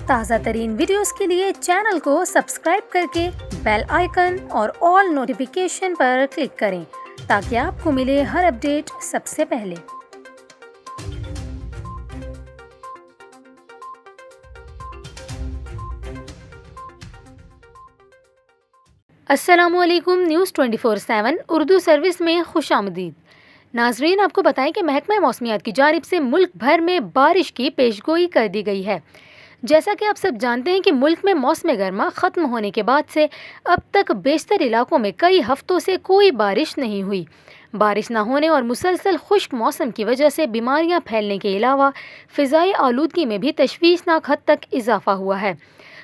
تازہ ترین ویڈیوز کے لیے چینل کو سبسکرائب کر کے بیل آئیکن اور آل نوٹیفیکیشن پر کلک کریں تاکہ آپ کو ملے ہر اپڈیٹ سب سے پہلے۔ السلام علیکم، نیوز 24/7 اردو سروس میں خوش آمدید۔ ناظرین، آپ کو بتائیں کہ محکمہ موسمیات کی جانب سے ملک بھر میں بارش کی پیشگوئی کر دی گئی ہے۔ جیسا کہ آپ سب جانتے ہیں کہ ملک میں موسم گرما ختم ہونے کے بعد سے اب تک بیشتر علاقوں میں کئی ہفتوں سے کوئی بارش نہیں ہوئی۔ بارش نہ ہونے اور مسلسل خشک موسم کی وجہ سے بیماریاں پھیلنے کے علاوہ فضائی آلودگی میں بھی تشویشناک حد تک اضافہ ہوا ہے۔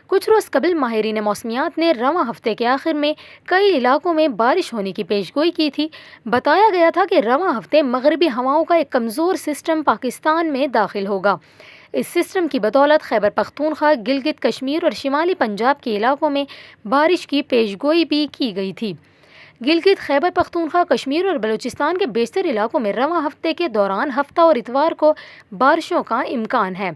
کچھ روز قبل ماہرین موسمیات نے رواں ہفتے کے آخر میں کئی علاقوں میں بارش ہونے کی پیشگوئی کی تھی۔ بتایا گیا تھا کہ رواں ہفتے مغربی ہواؤں کا ایک کمزور سسٹم پاکستان میں داخل ہوگا۔ اس سسٹم کی بدولت خیبر پختونخوا، گلگت کشمیر اور شمالی پنجاب کے علاقوں میں بارش کی پیشگوئی بھی کی گئی تھی۔ گلگت، خیبر پختونخوا، کشمیر اور بلوچستان کے بیشتر علاقوں میں رواں ہفتے کے دوران ہفتہ اور اتوار کو بارشوں کا امکان ہے۔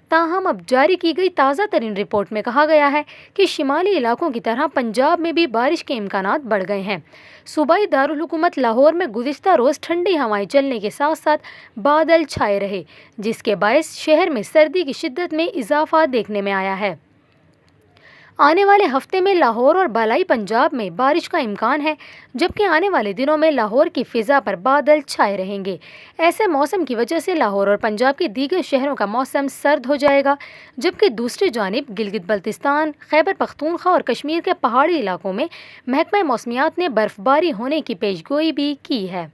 تاہم اب جاری کی گئی تازہ ترین رپورٹ میں کہا گیا ہے کہ شمالی علاقوں کی طرح پنجاب میں بھی بارش کے امکانات بڑھ گئے ہیں۔ صوبائی دارالحکومت لاہور میں گزشتہ روز ٹھنڈی ہوائیں چلنے کے ساتھ ساتھ بادل چھائے رہے، جس کے باعث شہر میں سردی کی شدت میں اضافہ دیکھنے میں آیا ہے۔ آنے والے ہفتے میں لاہور اور بالائی پنجاب میں بارش کا امکان ہے، جبکہ آنے والے دنوں میں لاہور کی فضا پر بادل چھائے رہیں گے۔ ایسے موسم کی وجہ سے لاہور اور پنجاب کے دیگر شہروں کا موسم سرد ہو جائے گا، جبکہ دوسری جانب گلگت بلتستان، خیبر پختونخوا اور کشمیر کے پہاڑی علاقوں میں محکمہ موسمیات نے برف باری ہونے کی پیشگوئی بھی کی ہے۔